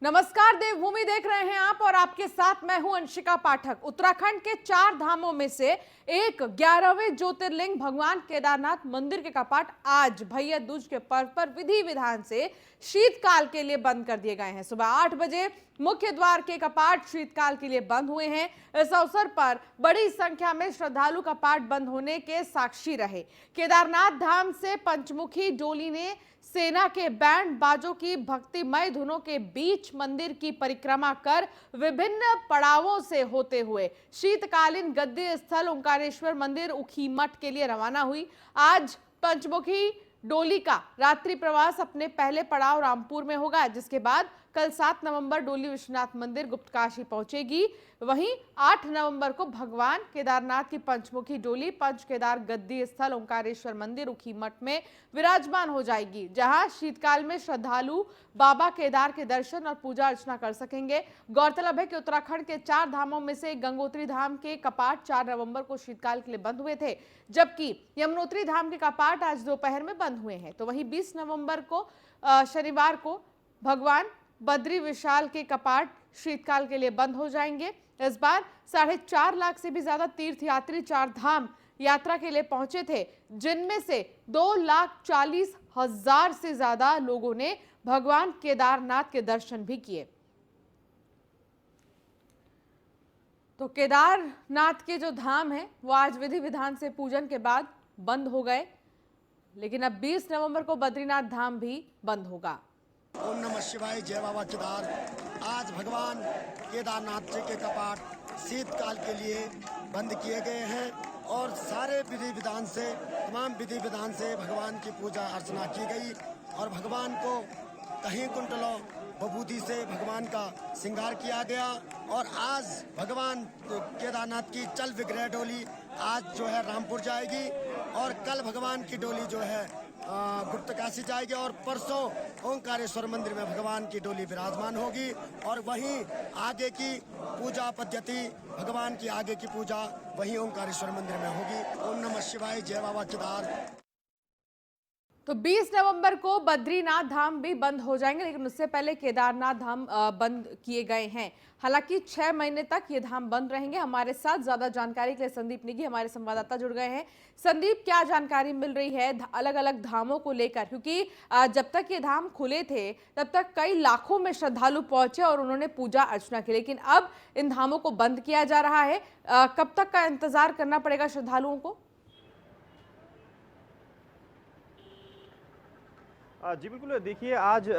नमस्कार, देवभूमि देख रहे हैं आप और आपके साथ मैं हूं अंशिका पाठक। उत्तराखंड के 4 धामों में से एक 11वें ज्योतिर्लिंग भगवान केदारनाथ मंदिर के कपाट आज भैया दूज के पर्व पर विधि विधान से शीतकाल के लिए बंद कर दिए गए हैं। सुबह 8 बजे मुख्य द्वार के कपाट शीतकाल के लिए बंद हुए हैं। इस अवसर पर बड़ी संख्या में श्रद्धालु कपाट बंद होने के साक्षी रहे। केदारनाथ धाम से पंचमुखी डोली ने सेना के बैंड बाजों की भक्तिमय धुनों के बीच मंदिर की परिक्रमा कर विभिन्न पड़ावों से होते हुए शीतकालीन गद्दी स्थल ओंकारेश्वर मंदिर ऊखीमठ के लिए रवाना हुई। आज पंचमुखी डोली का रात्रि प्रवास अपने पहले पड़ाव रामपुर में होगा, जिसके बाद कल 7 नवंबर डोली विश्वनाथ मंदिर गुप्तकाशी पहुंचेगी। वहीं 8 नवंबर को भगवान केदारनाथ की पंचमुखी डोली पंच केदार गद्दी स्थल ओंकारेश्वर मंदिर ऊखीमठ में विराजमान हो जाएगी, जहां शीतकाल में श्रद्धालु बाबा केदार के दर्शन और पूजा अर्चना कर सकेंगे। गौरतलब है कि उत्तराखंड के 4 धामों में से गंगोत्री धाम के कपाट 4 नवंबर को शीतकाल के लिए बंद हुए थे, जबकि यमुनोत्री धाम के कपाट आज दोपहर में बंद हुए हैं। तो वहीं 20 नवंबर को शनिवार को भगवान बद्री विशाल के कपाट शीतकाल के लिए बंद हो जाएंगे। इस बार 4.5 लाख से भी ज्यादा तीर्थयात्री 4 धाम यात्रा के लिए पहुंचे थे, जिनमें से 2,40,000 से ज्यादा लोगों ने भगवान केदारनाथ के दर्शन भी किए। तो केदारनाथ के जो धाम है वो आज विधि विधान से पूजन के बाद बंद हो गए, लेकिन अब 20 नवंबर को बद्रीनाथ धाम भी बंद होगा। ओम नमः शिवाय, जय बाबा केदार। आज भगवान केदारनाथ जी के कपाट शीतकाल के लिए बंद किए गए हैं और सारे विधि विधान से तमाम विधि विधान से भगवान की पूजा अर्चना की गई और भगवान को कहीं कुंटलों विभूति से भगवान का श्रृंगार किया गया। और आज भगवान केदारनाथ की चल विग्रह डोली आज जो है रामपुर जाएगी और कल भगवान की डोली जो है गुप्तकाशी जाएगी और परसों ओंकारेश्वर मंदिर में भगवान की डोली विराजमान होगी। और वहीं आगे की पूजा पद्धति भगवान की आगे की पूजा वहीं ओंकारेश्वर मंदिर में होगी। ओम नमः शिवाय, जय बाबा केदार। तो 20 नवंबर को बद्रीनाथ धाम भी बंद हो जाएंगे, लेकिन उससे पहले केदारनाथ धाम बंद किए गए हैं। हालांकि 6 महीने तक ये धाम बंद रहेंगे। हमारे साथ ज्यादा जानकारी के लिए संदीप नेगी हमारे संवाददाता जुड़ गए हैं। संदीप, क्या जानकारी मिल रही है अलग अलग धामों को लेकर, क्योंकि जब तक ये धाम खुले थे तब तक कई लाखों में श्रद्धालु पहुंचे और उन्होंने पूजा अर्चना की, लेकिन अब इन धामों को बंद किया जा रहा है। कब तक का इंतजार करना पड़ेगा श्रद्धालुओं को? जी बिल्कुल, देखिए आज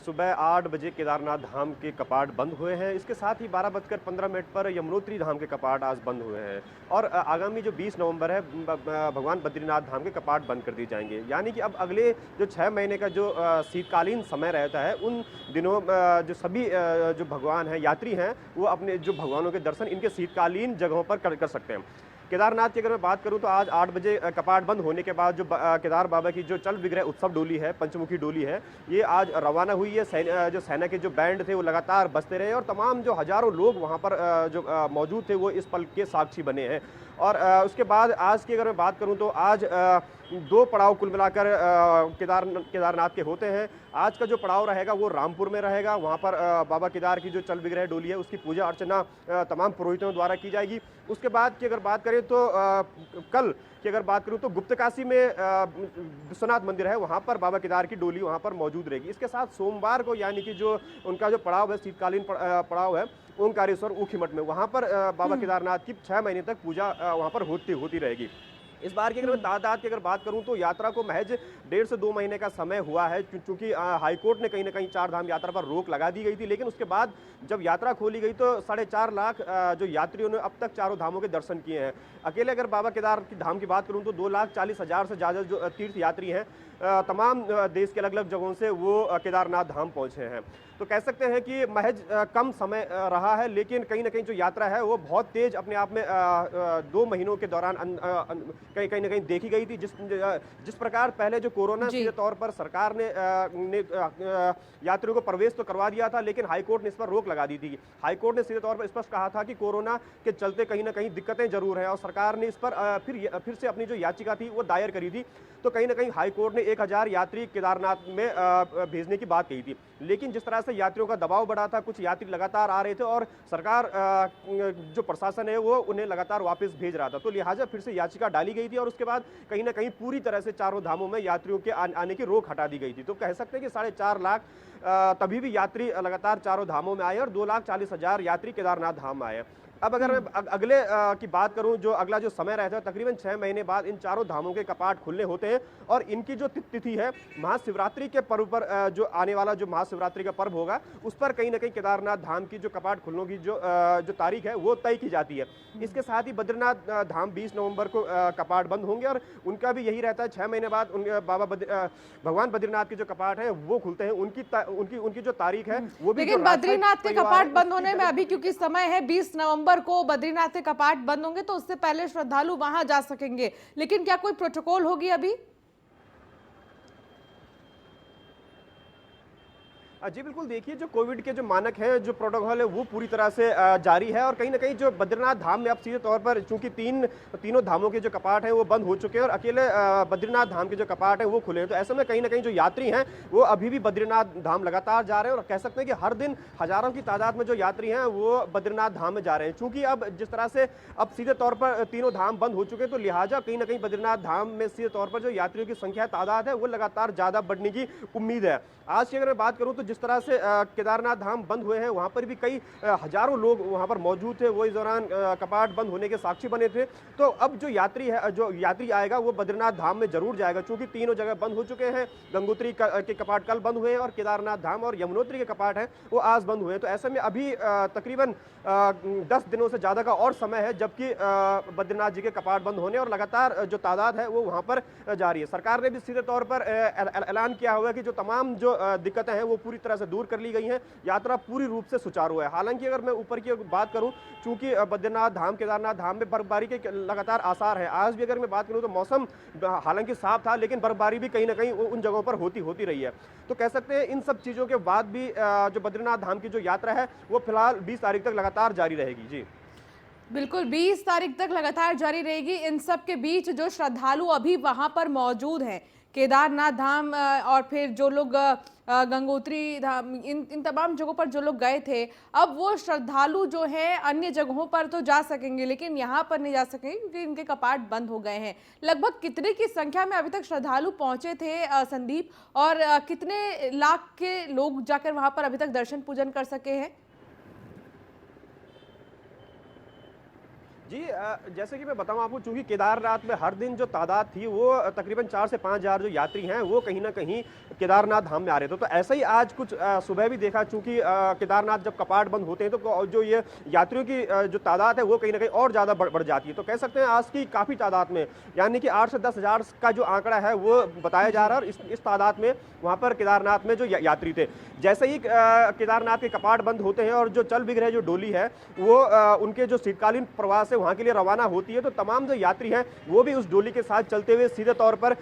सुबह 8 बजे केदारनाथ धाम के कपाट बंद हुए हैं। इसके साथ ही 12:15 पर यमुनोत्री धाम के कपाट आज बंद हुए हैं और आगामी जो 20 नवंबर है भगवान बद्रीनाथ धाम के कपाट बंद कर दिए जाएंगे। यानी कि अब अगले जो 6 महीने का जो शीतकालीन समय रहता है, उन दिनों जो सभी जो भगवान हैं, यात्री हैं, वो अपने जो भगवानों के दर्शन इनके शीतकालीन जगहों पर कर सकते हैं। केदारनाथ की अगर मैं बात करूं तो आज 8 बजे कपाट बंद होने के बाद जो केदार बाबा की जो चल विग्रह उत्सव डोली है, पंचमुखी डोली है, ये आज रवाना हुई है। जो सेना के जो बैंड थे वो लगातार बजते रहे और तमाम जो हजारों लोग वहां पर जो मौजूद थे वो इस पल के साक्षी बने हैं। और उसके बाद आज की अगर मैं बात करूं तो आज 2 पड़ाव कुल मिलाकर केदारनाथ के होते हैं। आज का जो पड़ाव रहेगा वो रामपुर में रहेगा। वहाँ पर बाबा केदार की जो चल विग्रह डोली है उसकी पूजा अर्चना तमाम पुरोहितों द्वारा की जाएगी। उसके बाद की अगर बात करें तो कल की अगर बात करूं तो गुप्तकाशी में विश्वनाथ मंदिर है, वहाँ पर बाबा केदार की डोली वहाँ पर मौजूद रहेगी। इसके साथ सोमवार को यानी कि जो उनका जो पड़ाव है, शीतकालीन पड़ाव है ओंकारेश्वर ऊखीमठ में, वहाँ पर बाबा केदारनाथ की 6 महीने तक पूजा वहाँ पर होती रहेगी। इस बार की अगर मैं तादाद की अगर बात करूं तो यात्रा को महज 1.5 से 2 महीने का समय हुआ है, क्योंकि हाईकोर्ट ने कहीं ना कहीं 4 धाम यात्रा पर रोक लगा दी गई थी। लेकिन उसके बाद जब यात्रा खोली गई तो 4.5 लाख जो यात्रियों ने अब तक चारों धामों के दर्शन किए हैं। अकेले अगर बाबा केदार की धाम की बात करूं तो 2,40,000 से ज़्यादा जो तीर्थ यात्री हैं तमाम देश के अलग अलग जगहों से वो केदारनाथ धाम पहुँचे हैं। तो कह सकते हैं कि महज कम समय रहा है, लेकिन कहीं ना कहीं जो यात्रा है वो बहुत तेज अपने आप में 2 महीनों के दौरान कहीं ना कहीं देखी गई थी। जिस प्रकार पहले जो कोरोना के तौर पर सरकार ने यात्रियों को प्रवेश तो करवा दिया था, लेकिन हाईकोर्ट ने इस पर रोक लगा दी थी। हाईकोर्ट ने सीधे तौर पर स्पष्ट कहा था कि कोरोना के चलते कहीं ना कहीं दिक्कतें जरूर हैं और सरकार ने इस पर फिर से अपनी जो याचिका थी वो दायर करी थी। तो कहीं ना कहीं हाईकोर्ट ने 1000 यात्री केदारनाथ में भेजने की बात कही थी। लेकिन जिस तरह से यात्रियों का दबाव बढ़ा था, कुछ यात्री लगातार आ रहे थे और सरकार जो प्रशासन है वो उन्हें लगातार वापस भेज रहा था। तो लिहाजा फिर से याचिका डाली गई थी और उसके बाद कहीं ना कहीं पूरी तरह से चारों धामों में यात्रियों के आने की रोक हटा दी गई थी। तो कह सकते हैं कि 4.5 लाख तभी भी यात्री लगातार चारों धामों में आए और 2,40,000 यात्री केदारनाथ धाम में आए। अब अगर मैं अगले की बात करूं, जो अगला जो समय रहता है, तकरीबन 6 महीने बाद इन चारों धामों के कपाट खुलने होते हैं और इनकी जो तिथि है महाशिवरात्रि के पर्व पर जो आने वाला जो महाशिवरात्रि का पर्व होगा उस पर कहीं ना कहीं केदारनाथ धाम की जो कपाट खुलने की जो तारीख है वो तय की जाती है। इसके साथ ही बद्रीनाथ धाम 20 नवंबर को कपाट बंद होंगे और उनका भी यही रहता है, 6 महीने बाद भगवान बद्रीनाथ के जो कपाट है वो खुलते हैं। उनकी जो तारीख है वो भी, लेकिन बद्रीनाथ के कपाट बंद होने में अभी क्योंकि समय है 20 नवंबर को बद्रीनाथ के कपाट बंद होंगे तो उससे पहले श्रद्धालु वहां जा सकेंगे, लेकिन क्या कोई प्रोटोकॉल होगी अभी? जी बिल्कुल, देखिए जो कोविड के जो मानक हैं, जो प्रोटोकॉल है वो पूरी तरह से जारी है और कहीं ना कहीं जो बद्रीनाथ धाम में अब सीधे तौर पर चूंकि तीनों धामों के जो कपाट हैं वो बंद हो चुके हैं और अकेले बद्रीनाथ धाम के जो कपाट हैं वो खुले हैं। तो ऐसे में कहीं ना कहीं जो यात्री हैं वो अभी भी बद्रीनाथ धाम लगातार जा रहे हैं और कह सकते हैं कि हर दिन हजारों की तादाद में जो यात्री हैं वो बद्रीनाथ धाम में जा रहे हैं। चूंकि अब जिस तरह से अब सीधे तौर पर तीनों धाम बंद हो चुके हैं तो लिहाजा कहीं ना कहीं बद्रीनाथ धाम में सीधे तौर पर जो यात्रियों की संख्या तादाद है वो लगातार ज्यादा बढ़ने की उम्मीद है। आज की अगर मैं बात करूं तो जिस तरह से केदारनाथ धाम बंद हुए हैं वहां पर भी कई हजारों लोग वहां पर मौजूद थे, वो इस दौरान कपाट बंद होने के साक्षी बने थे। तो अब जो यात्री आएगा वो बद्रीनाथ धाम में जरूर जाएगा, क्योंकि तीनों जगह बंद हो चुके हैं। गंगोत्री के कपाट कल बंद हुए हैं और केदारनाथ धाम और यमुनोत्री के कपाट हैं वो आज बंद हुए हैं। तो ऐसे में अभी तकरीबन 10 दिनों से ज्यादा का और समय है, जबकि बद्रीनाथ जी के कपाट बंद होने और लगातार जो तादाद है वो वहां पर जारी है। सरकार ने भी सीधे तौर पर ऐलान किया हुआ है कि जो तमाम जो दिक्कतें हैं वो पूरी तरह से दूर कर ली गई हैं, यात्रा पूरी रूप से सुचारू है। हालांकि अगर मैं ऊपर की बात करूं, चूंकि बद्रीनाथ धाम केदारनाथ धाम में बर्फबारी के लगातार आसार हैं। आज भी अगर मैं बात करूं तो मौसम हालांकि साफ था, लेकिन बर्फबारी भी कहीं ना कहीं उन जगहों पर होती रही है। तो कह सकते हैं इन सब चीजों के बाद भी जो बद्रीनाथ धाम की जो यात्रा है वो फिलहाल 20 तारीख तक लगातार जारी रहेगी। जी बिल्कुल, 20 तारीख तक लगातार जारी रहेगी। इन सब के बीच जो श्रद्धालु अभी वहां पर मौजूद हैं, केदारनाथ धाम और फिर जो लोग गंगोत्री धाम, इन तमाम जगहों पर जो लोग गए थे, अब वो श्रद्धालु जो हैं अन्य जगहों पर तो जा सकेंगे लेकिन यहाँ पर नहीं जा सकेंगे क्योंकि इनके कपाट बंद हो गए हैं। लगभग कितने की संख्या में अभी तक श्रद्धालु पहुंचे थे संदीप, और कितने लाख के लोग जाकर वहां पर अभी तक दर्शन पूजन कर सके हैं? जी जैसे कि मैं बताऊं आपको, चूंकि केदारनाथ में हर दिन जो तादाद थी वो तकरीबन 4 से 5 हज़ार जो यात्री हैं वो कहीं ना कहीं केदारनाथ धाम में आ रहे थे। तो ऐसा ही आज कुछ सुबह भी देखा, चूंकि केदारनाथ जब कपाट बंद होते हैं तो जो ये यात्रियों की जो तादाद है वो कहीं ना कहीं और ज़्यादा बढ़ जाती है। तो कह सकते हैं आज की काफ़ी तादाद में, यानी कि 8 से 10 हज़ार का जो आंकड़ा है वो बताया जा रहा है। और इस तादाद में वहाँ पर केदारनाथ में जो यात्री थे, जैसे ही केदारनाथ के कपाट बंद होते हैं और जो चल बिगड़े जो डोली है वो उनके जो शीतकालीन प्रवास वहां के लिए रवाना होती है, तो तमाम जो यात्री हैं वो भी उस डोली के साथ चलते हुए सीधे तौर पर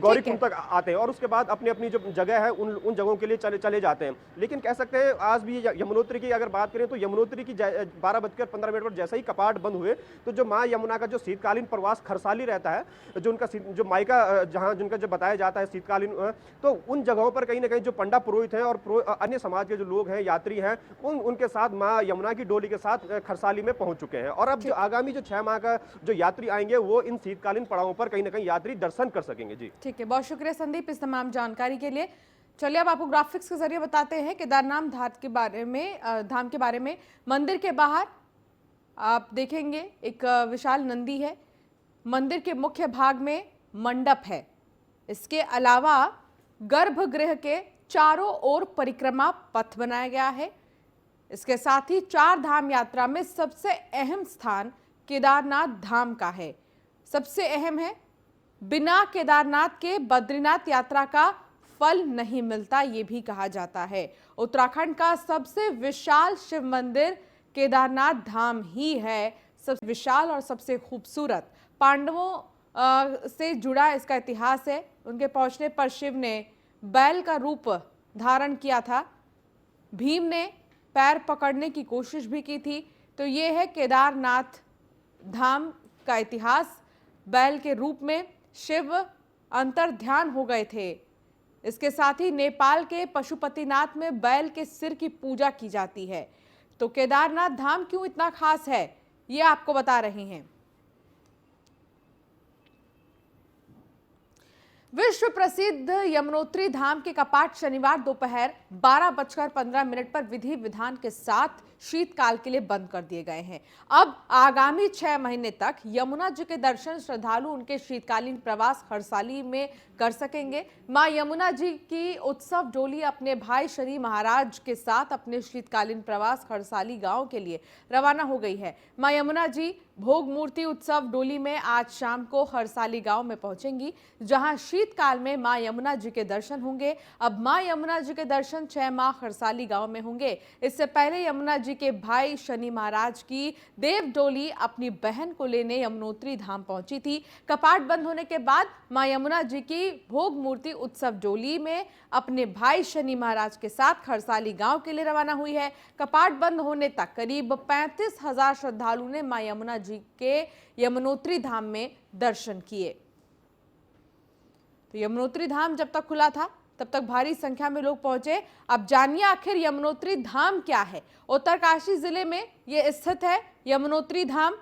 गौरीकुंड तक आते हैं और उसके बाद अपनी अपनी जो जगह है उन जगहों के लिए चले जाते हैं। लेकिन कह सकते हैं आज भी यमुनोत्री की अगर बात करें तो यमुनोत्री की 12:15 पर जैसे ही कपाट बंद हुए तो जो माँ यमुना का जो शीतकालीन प्रवास खरसाली रहता है, जो उनका जो मायका जहाँ जिनका जो बताया जाता है शीतकालीन, तो उन जगहों पर कहीं ना कहीं जो पंडा पुरोहित हैं और अन्य समाज के जो लोग हैं, यात्री हैं, उनके साथ माँ यमुना की डोली के साथ खरसाली में पहुंच चुके हैं। और अब जो आगामी जो 6 माह का जो यात्री आएंगे वो इन शीतकालीन पड़ावों पर कहीं ना कहीं यात्री दर्शन कर सकेंगे। जी ठीक है, बहुत शुक्रिया संदीप इस तमाम जानकारी के लिए। चलिए अब आपको ग्राफिक्स के जरिए बताते हैं केदारनाथ धाम के बारे में। मंदिर के बाहर आप देखेंगे एक विशाल नंदी है, मंदिर के मुख्य भाग में मंडप है, इसके अलावा गर्भगृह के चारों ओर परिक्रमा पथ बनाया गया है। इसके साथ ही 4 धाम यात्रा में सबसे अहम स्थान केदारनाथ धाम का है। सबसे अहम है, बिना केदारनाथ के बद्रीनाथ यात्रा का फल नहीं मिलता, ये भी कहा जाता है। उत्तराखंड का सबसे विशाल शिव मंदिर केदारनाथ धाम ही है, सबसे विशाल और सबसे खूबसूरत। पांडवों से जुड़ा इसका इतिहास है। उनके पहुंचने पर शिव ने बैल का रूप धारण किया था, भीम ने पैर पकड़ने की कोशिश भी की थी। तो ये है केदारनाथ धाम का इतिहास। बैल के रूप में शिव अंतर ध्यान हो गए थे। इसके साथ ही नेपाल के पशुपतिनाथ में बैल के सिर की पूजा की जाती है। तो केदारनाथ धाम क्यों इतना खास है, ये आपको बता रहे हैं। विश्व प्रसिद्ध यमुनोत्री धाम के कपाट शनिवार दोपहर 12:15 पर विधि विधान के साथ शीतकाल के लिए बंद कर दिए गए हैं। अब आगामी 6 महीने तक यमुना जी के दर्शन श्रद्धालु उनके शीतकालीन प्रवास हरसाली में कर सकेंगे। मां यमुना जी की उत्सव डोली अपने भाई शनि महाराज के साथ अपने शीतकालीन प्रवास हरसाली गांव के लिए रवाना हो गई है। मां यमुना जी भोग मूर्ति उत्सव डोली में आज शाम को हरसाली गांव में पहुंचेंगी, जहां शीतकाल में मां यमुना जी के दर्शन होंगे। अब मां यमुना जी के दर्शन 6 माह हरसाली गांव में होंगे। इससे पहले यमुना जी के भाई शनि महाराज की देव डोली अपनी बहन को लेने यमुनोत्री धाम पहुंची थी। कपाट बंद होने के बाद मां यमुना जी की भोग मूर्ति उत्सव डोली में अपने भाई शनि महाराज के साथ हरसाली गांव के लिए रवाना हुई है। कपाट बंद होने तक करीब 35,000 श्रद्धालुओं ने मां यमुना जी के यमुनोत्री धाम में दर्शन किए। तो यमुनोत्री धाम जब तक खुला था तब तक भारी संख्या में लोग पहुंचे। अब जानिए आखिर यमुनोत्री धाम क्या है। उत्तरकाशी जिले में यह स्थित है यमुनोत्री धाम,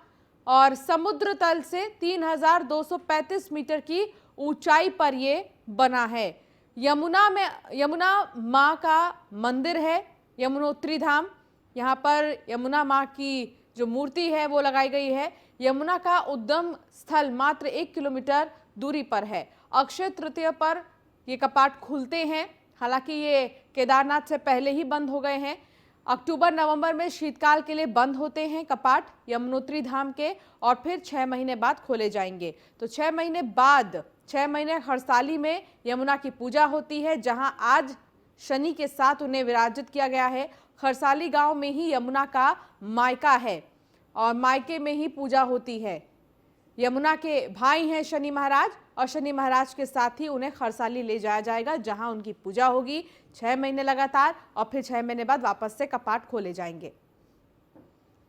और समुद्र तल से 3,235 मीटर की ऊंचाई पर ये बना है। यमुना माँ का मंदिर है यमुनोत्री धाम। यहाँ पर यमुना माँ की जो मूर्ति है वो लगाई गई है। यमुना का उद्गम स्थल मात्र 1 किलोमीटर दूरी पर है। अक्षय तृतीया पर ये कपाट खुलते हैं। हालांकि ये केदारनाथ से पहले ही बंद हो गए हैं। अक्टूबर-नवंबर में शीतकाल के लिए बंद होते हैं कपाट यमुनोत्री धाम के, और फिर 6 महीने बाद खोले जाएंगे। तो 6 महीने बाद 6 महीने हरसाली में यमुना की पूजा होती है, जहां आज शनि के साथ उन्हें विराजित किया गया है। हरसाली गांव में ही यमुना का मायका है और मायके में ही पूजा होती है। यमुना के भाई हैं शनि महाराज, और शनि महाराज के साथ ही उन्हें हरसाली ले जाया जाएगा, जहां उनकी पूजा होगी 6 महीने लगातार, और फिर 6 महीने बाद वापस से कपाट खोले जाएंगे।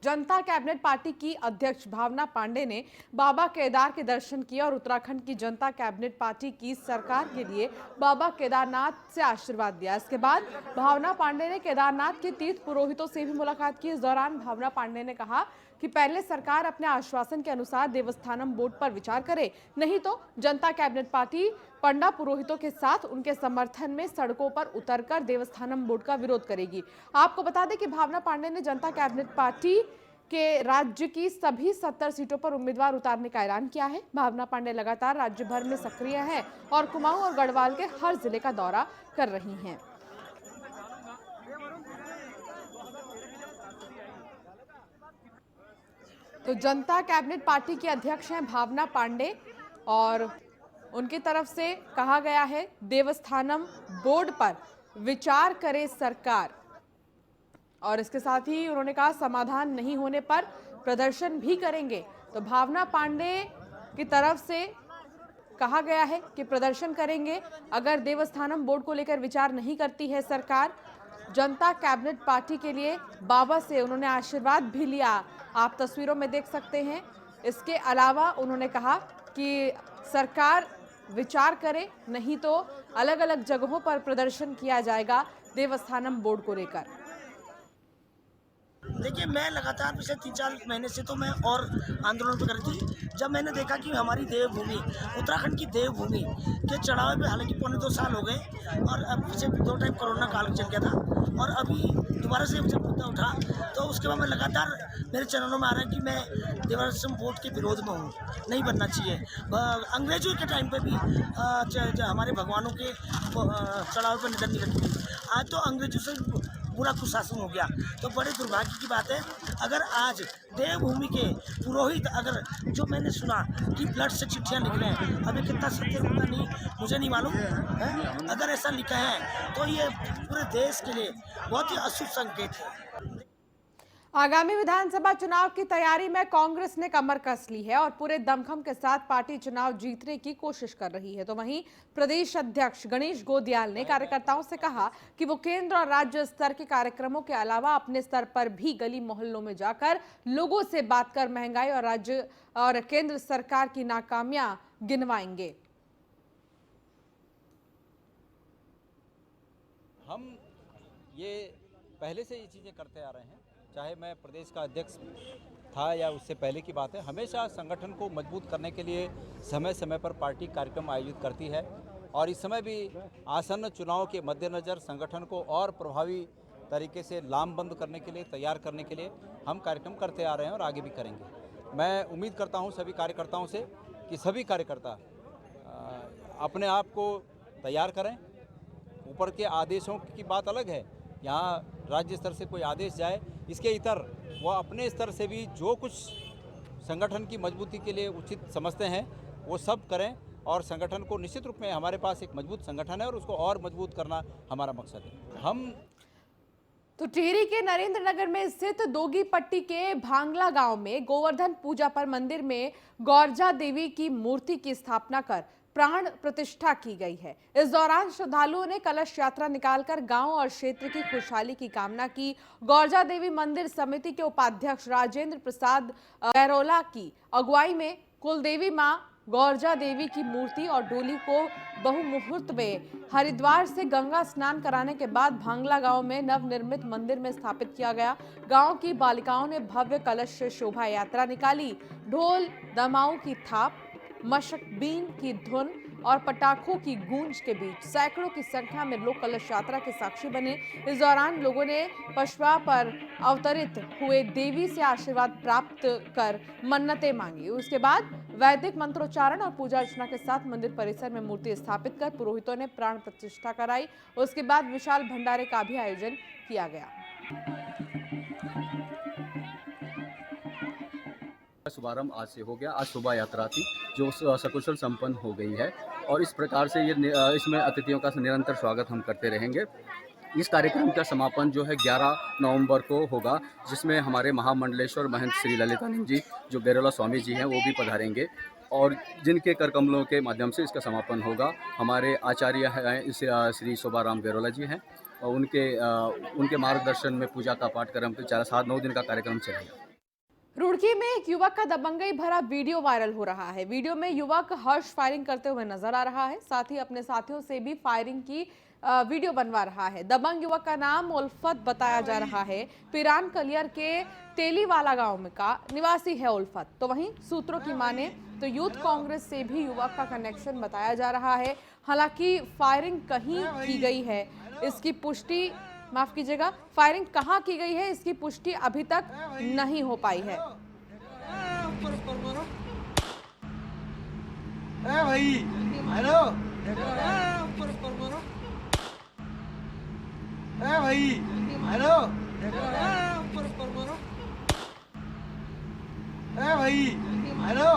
जनता कैबिनेट पार्टी की अध्यक्ष भावना पांडे ने बाबा केदार के दर्शन किए और उत्तराखंड की जनता कैबिनेट पार्टी की सरकार के लिए बाबा केदारनाथ से आशीर्वाद दिया। इसके बाद भावना पांडे ने केदारनाथ के तीर्थ पुरोहितों से भी मुलाकात की। इस दौरान भावना पांडे ने कहा कि पहले सरकार अपने आश्वासन के अनुसार देवस्थानम बोर्ड पर विचार करे, नहीं तो जनता कैबिनेट पार्टी पंडा पुरोहितों के साथ उनके समर्थन में सड़कों पर उतरकर देवस्थानम बोर्ड का विरोध करेगी। आपको बता दें कि भावना पांडे ने जनता कैबिनेट पार्टी के राज्य की सभी 70 सीटों पर उम्मीदवार उतारने का ऐलान किया है। भावना पांडे लगातार राज्य भर में सक्रिय हैं और कुमाऊं और गढ़वाल के हर जिले का दौरा कर रही हैं। तो जनता कैबिनेट पार्टी की अध्यक्ष हैं भावना पांडे, और उनकी तरफ से कहा गया है देवस्थानम बोर्ड पर विचार करे सरकार, और इसके साथ ही उन्होंने कहा समाधान नहीं होने पर प्रदर्शन भी करेंगे। तो भावना पांडे की तरफ से कहा गया है कि प्रदर्शन करेंगे अगर देवस्थानम बोर्ड को लेकर विचार नहीं करती है सरकार। जनता कैबिनेट पार्टी के लिए बाबा से उन्होंने आशीर्वाद भी लिया, आप तस्वीरों में देख सकते हैं। इसके अलावा उन्होंने कहा कि सरकार विचार करे, नहीं तो अलग अलग जगहों पर प्रदर्शन किया जाएगा देवस्थानम बोर्ड को लेकर। देखिए, मैं लगातार पिछले 3-4 महीने से तो मैं और आंदोलन पे कर रही थी। जब मैंने देखा कि हमारी देवभूमि, उत्तराखंड की देवभूमि के चढ़ावे पे हालांकि 2.25 साल हो गए, और अब पीछे 2 टाइम कोरोना काल चल गया था, और अभी दोबारा से जब मुद्दा उठा तो उसके बाद मैं लगातार मेरे चरणों में आ रहा है कि मैं देवस्थानम बोर्ड के विरोध में हूँ। नहीं बनना चाहिए। अंग्रेजों के टाइम पे भी हमारे भगवानों के चढ़ावे पर नजर नहीं रखती थी। आज तो अंग्रेजों से पूरा कुशासन हो गया। तो बड़े दुर्भाग्य की बात है, अगर आज देवभूमि के पुरोहित, अगर जो मैंने सुना कि ब्लड से चिट्ठियां लिख रहे हैं, अभी कितना सत्य होता नहीं मुझे नहीं मालूम है। अगर ऐसा लिखा है तो ये पूरे देश के लिए बहुत ही अशुभ संकेत है। आगामी विधानसभा चुनाव की तैयारी में कांग्रेस ने कमर कस ली है और पूरे दमखम के साथ पार्टी चुनाव जीतने की कोशिश कर रही है। तो वहीं प्रदेश अध्यक्ष गणेश गोदियाल ने कार्यकर्ताओं से कहा कि वो केंद्र और राज्य स्तर के कार्यक्रमों के अलावा अपने स्तर पर भी गली मोहल्लों में जाकर लोगों से बात कर महंगाई और राज्य और केंद्र सरकार की नाकामियां गिनवाएंगे। हम ये पहले से ये चीज़ें करते आ रहे हैं, चाहे मैं प्रदेश का अध्यक्ष था या उससे पहले की बात है। हमेशा संगठन को मजबूत करने के लिए समय समय पर पार्टी कार्यक्रम आयोजित करती है और इस समय भी आसन्न चुनाव के मद्देनज़र संगठन को और प्रभावी तरीके से लामबंद करने के लिए, तैयार करने के लिए हम कार्यक्रम करते आ रहे हैं और आगे भी करेंगे। मैं उम्मीद करता हूं सभी कार्यकर्ताओं से कि सभी कार्यकर्ता अपने आप को तैयार करें। ऊपर के आदेशों की बात अलग है, यहाँ राज्य स्तर से कोई आदेश जाए, इसके इतर वह अपने स्तर से भी जो कुछ संगठन की मजबूती के लिए उचित समझते हैं वो सब करें और संगठन को निश्चित रूप में, हमारे पास एक मजबूत संगठन है और उसको और मजबूत करना हमारा मकसद है। हम तो टिहरी के नरेंद्र नगर में स्थित दोगी पट्टी के भांगला गांव में गोवर्धन पूजा पर मंदिर में गौरजा देवी की मूर्ति की स्थापना कर प्राण प्रतिष्ठा की गई है। इस दौरान श्रद्धालुओं ने कलश यात्रा निकालकर गांव और क्षेत्र की खुशहाली की कामना की। गौरजा देवी मंदिर समिति के उपाध्यक्ष राजेंद्र प्रसाद गैरोला की अगुवाई में कुलदेवी मां गौरजा देवी की मूर्ति और डोली को बहुमुहूर्त में हरिद्वार से गंगा स्नान कराने के बाद भांगला गांव में नवनिर्मित मंदिर में स्थापित किया गया। गांव की बालिकाओं ने भव्य कलश से शोभा यात्रा निकाली। ढोल दमाऊ की थाप, मशकबीन की धुन और पटाखों की गूंज के बीच सैकड़ों की संख्या में लोग कलश यात्रा के साक्षी बने। इस दौरान लोगों ने पशवा पर अवतरित हुए देवी से आशीर्वाद प्राप्त कर मन्नतें मांगी। उसके बाद वैदिक मंत्रोच्चारण और पूजा अर्चना के साथ मंदिर परिसर में मूर्ति स्थापित कर पुरोहितों ने प्राण प्रतिष्ठा कराई। उसके बाद विशाल भंडारे का भी आयोजन किया गया। शुभारंभ आज से हो गया। आज शोभा यात्रा थी जो सकुशल संपन्न हो गई है और इस प्रकार से इसमें अतिथियों का निरंतर स्वागत हम करते रहेंगे। इस कार्यक्रम का समापन जो है 11 नवंबर को होगा, जिसमें हमारे महामंडलेश्वर महंत श्री ललितानंद जी जो गैरोला स्वामी जी हैं वो भी पधारेंगे और जिनके कर कमलों के माध्यम से इसका समापन होगा। हमारे आचार्य हैं श्री शोभाराम गैरोला जी हैं और उनके मार्गदर्शन में पूजा का पाठ क्रम 7-9 दिन का कार्यक्रम चलेगा। रुड़की में एक युवक का दबंगई भरा वीडियो वायरल हो रहा है। वीडियो में युवक हर्ष फायरिंग करते हुए नजर आ रहा है, साथ ही अपने साथियों से भी फायरिंग की वीडियो बनवा रहा है। दबंग युवक का नाम उल्फत बताया जा रहा है। पिरान कलियर के तेलीवाला गांव में का निवासी है उल्फत। तो वहीं सूत्रों की माने तो यूथ कांग्रेस से भी युवक का कनेक्शन बताया जा रहा है। हालांकि फायरिंग कहीं की गई है इसकी पुष्टि, माफ कीजिएगा, फायरिंग कहां की गई है इसकी पुष्टि अभी तक नहीं हो पाई है। भाई हेलो भाई हेलो भाई हेलो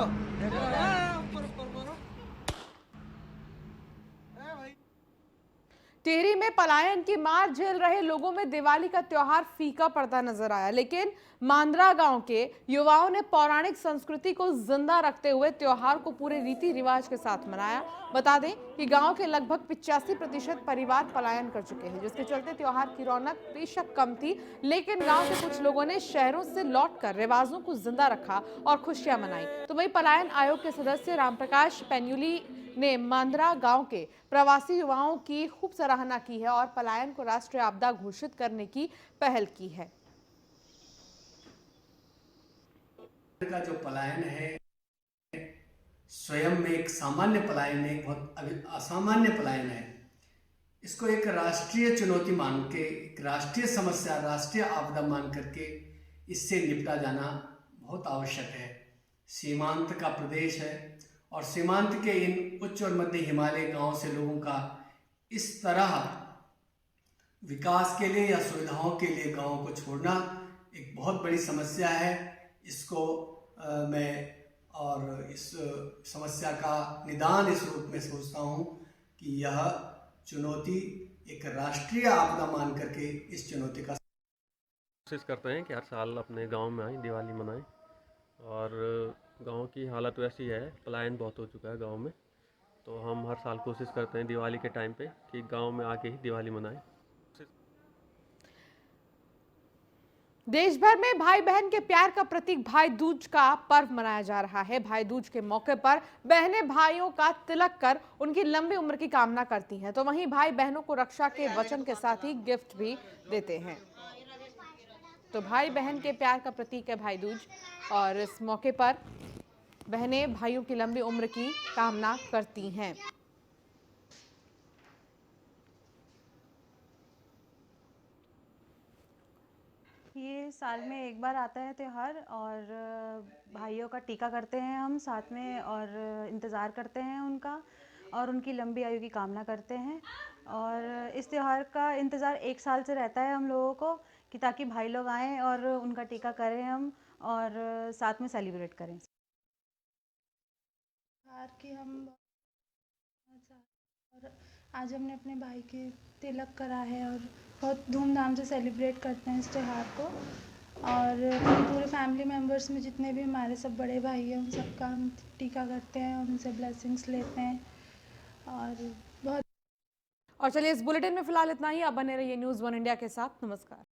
टिहरी में पलायन की मार झेल रहे लोगों में दिवाली का त्योहार फीका पड़ता नजर आया, लेकिन मांद्रा गांव के युवाओं ने पौराणिक संस्कृति को जिंदा रखते हुए त्योहार को पूरे रीति रिवाज के साथ मनाया। बता दें कि गांव के लगभग 85% परिवार पलायन कर चुके हैं, जिसके चलते त्योहार की रौनक बेशक कम थी, लेकिन गांव के कुछ लोगों ने शहरों से लौटकर रिवाजों को जिंदा रखा और खुशियां मनाई। तो वहीं पलायन आयोग के सदस्य रामप्रकाश पेन्युली ने मांद्रा गांव के प्रवासी युवाओं की खूब सराहना की है और पलायन को राष्ट्रीय आपदा घोषित करने की पहल की है। का जो पलायन है स्वयं में एक सामान्य पलायन है, एक बहुत असामान्य पलायन है। इसको एक राष्ट्रीय चुनौती मान के, एक राष्ट्रीय समस्या, राष्ट्रीय आपदा मान करके इससे निपटा जाना बहुत आवश्यक है। सीमांत का प्रदेश है और सीमांत के इन उच्च और मध्य हिमालय गांव से लोगों का इस तरह विकास के लिए या सुविधाओं के लिए गांव को छोड़ना एक बहुत बड़ी समस्या है। इसको मैं और इस समस्या का निदान इस रूप में सोचता हूं कि यह चुनौती एक राष्ट्रीय आपदा मान करके इस चुनौती का कोशिश करते हैं कि हर साल अपने गांव में आए, दिवाली मनाएं। और गांव की हालत वैसी है, पलायन बहुत हो चुका है गांव में, तो हम हर साल कोशिश करते हैं दिवाली के टाइम पे कि गांव में आके ही दिवाली मनाएं। देश भर में भाई बहन के प्यार का प्रतीक भाई दूज का पर्व मनाया जा रहा है। भाई दूज के मौके पर बहनें भाइयों का तिलक कर उनकी लंबी उम्र की कामना करती हैं, तो वहीं भाई बहनों को रक्षा के वचन के साथ ही गिफ्ट भी देते हैं। तो भाई बहन के प्यार का प्रतीक है भाई दूज, और इस मौके पर बहनें भाइयों की लंबी उम्र की कामना करती हैं। ये साल में एक बार आता है त्यौहार, और भाइयों का टीका करते हैं हम साथ में, और इंतज़ार करते हैं उनका, और उनकी लंबी आयु की कामना करते हैं। और इस त्यौहार का इंतज़ार एक साल से रहता है हम लोगों को, कि ताकि भाई लोग आएँ और उनका टीका करें हम, और साथ में सेलिब्रेट करें। त्योहार की हम और आज हमने अपने भाई के तिलक करा है और बहुत धूमधाम से सेलिब्रेट करते हैं इस त्यौहार को। और अपने पूरे फैमिली मेम्बर्स में जितने भी हमारे सब बड़े भाई हैं उन सबका हम टीका करते हैं, उनसे ब्लेसिंग्स लेते हैं। और चलिए, इस बुलेटिन में फिलहाल इतना ही। अब बने रहिए न्यूज़ वन इंडिया के साथ। नमस्कार।